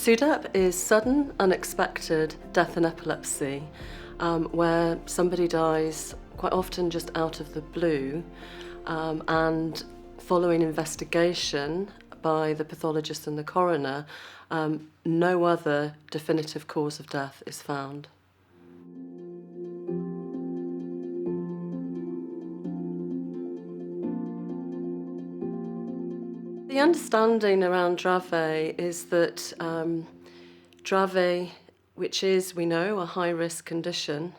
SUDEP is sudden, unexpected death in epilepsy, where somebody dies quite often just out of the blue, and following investigation by the pathologist and the coroner, no other definitive cause of death is found. The understanding around Dravet is that Dravet, which is, we know, a high-risk condition,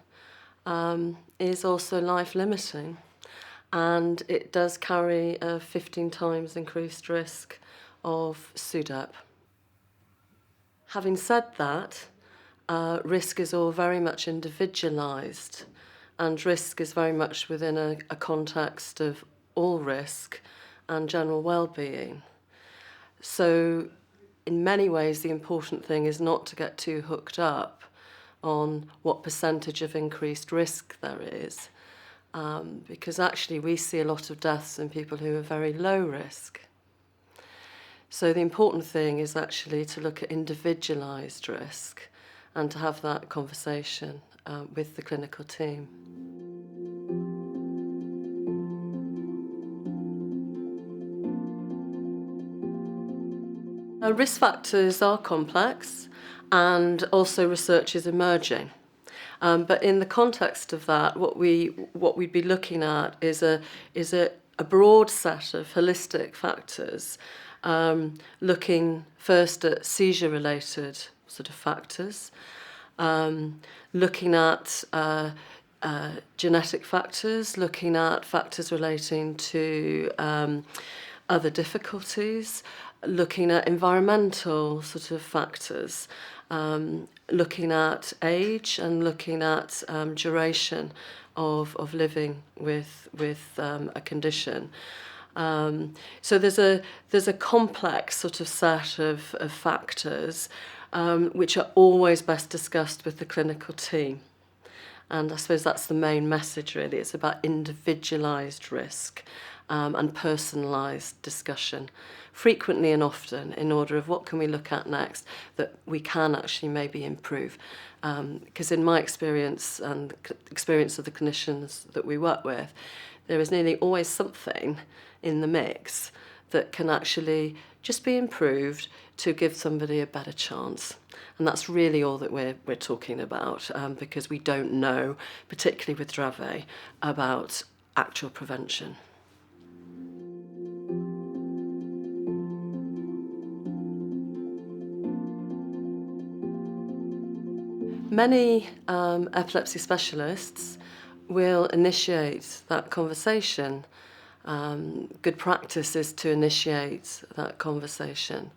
is also life-limiting, and it does carry a 15 times increased risk of SUDEP. Having said that, risk is all very much individualised, and risk is very much within a context of all risk and general well-being. So in many ways the important thing is not to get too hooked up on what percentage of increased risk there is, because actually we see a lot of deaths in people who are very low risk. So the important thing is actually to look at individualised risk and to have that conversation with the clinical team. Risk factors are complex, and also research is emerging. But in the context of that, what we'd be looking at is a broad set of holistic factors, looking first at seizure-related sort of factors, looking at genetic factors, looking at factors relating to other difficulties, looking at environmental sort of factors, looking at age and looking at duration of living with a condition. So there's a complex sort of set of factors which are always best discussed with the clinical team. And I suppose that's the main message really. It's about individualised risk and personalised discussion, frequently and often, in order of what can we look at next that we can actually maybe improve. Because in my experience and experience of the clinicians that we work with, there is nearly always something in the mix that can actually just be improved to give somebody a better chance. And that's really all that we're talking about, because we don't know, particularly with Dravet, about actual prevention. Many epilepsy specialists will initiate that conversation. Good practice is to initiate that conversation.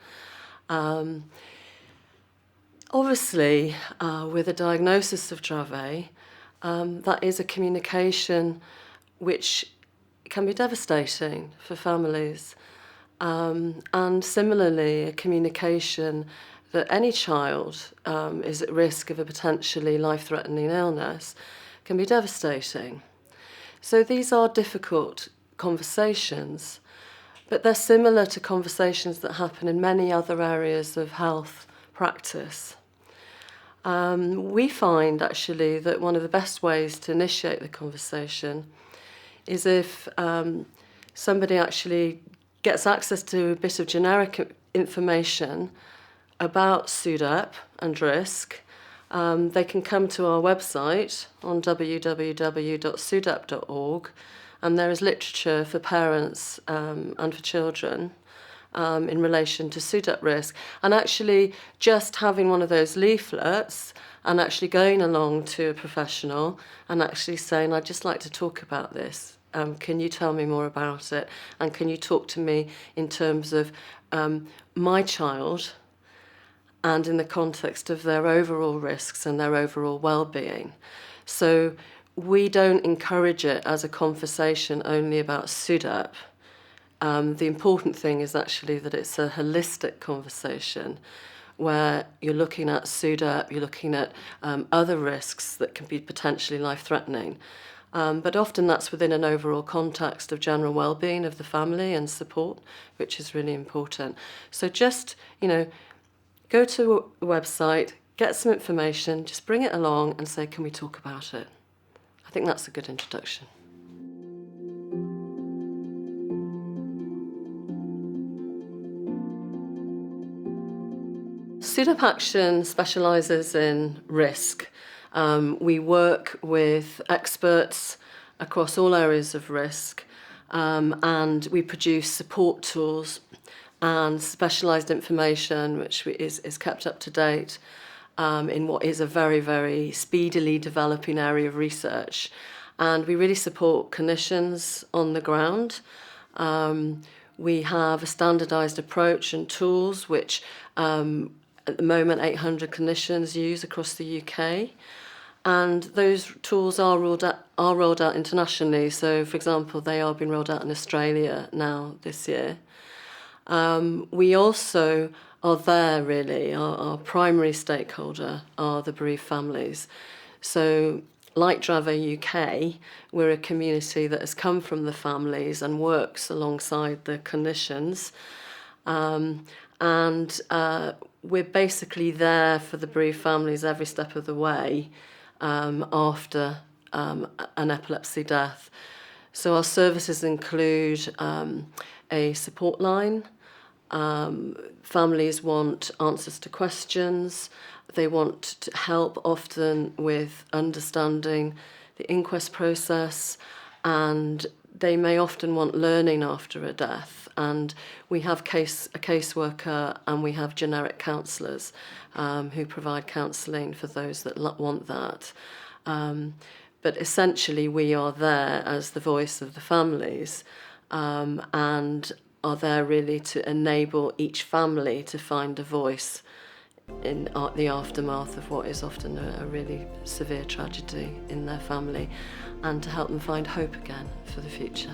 Obviously, with a diagnosis of Dravet, that is a communication which can be devastating for families. And similarly, a communication that any child is at risk of a potentially life-threatening illness can be devastating. So these are difficult conversations, but they're similar to conversations that happen in many other areas of health practice. We find actually that one of the best ways to initiate the conversation is if somebody actually gets access to a bit of generic information about SUDEP and risk. They can come to our website on www.sudep.org, and there is literature for parents and for children in relation to SUDEP risk. And actually just having one of those leaflets and actually going along to a professional and actually saying, I'd just like to talk about this. Can you tell me more about it? And can you talk to me in terms of my child and in the context of their overall risks and their overall well-being? So we don't encourage it as a conversation only about SUDEP. The important thing is actually that it's a holistic conversation where you're looking at SUDEP, you're looking at other risks that can be potentially life-threatening. But often that's within an overall context of general well-being of the family and support, which is really important. So just, go to a website, get some information, just bring it along and say, can we talk about it? I think that's a good introduction. SUDEP Action specialises in risk. We work with experts across all areas of risk, and we produce support tools and specialised information which is kept up to date in what is a very, very speedily developing area of research. And we really support clinicians on the ground. We have a standardised approach and tools which at the moment 800 clinicians use across the UK. And those tools are rolled out internationally. So, for example, they are being rolled out in Australia now this year. We also are there, really. Our primary stakeholder are the bereaved families. So, like Dravet UK, we're a community that has come from the families and works alongside the clinicians. We're basically there for the bereaved families every step of the way after an epilepsy death. So our services include a support line. Families want answers to questions. They want help often with understanding the inquest process, and they may often want learning after a death. And we have a caseworker, and we have generic counsellors who provide counselling for those that want that. But essentially we are there as the voice of the families and are there really to enable each family to find a voice in the aftermath of what is often a really severe tragedy in their family, and to help them find hope again for the future.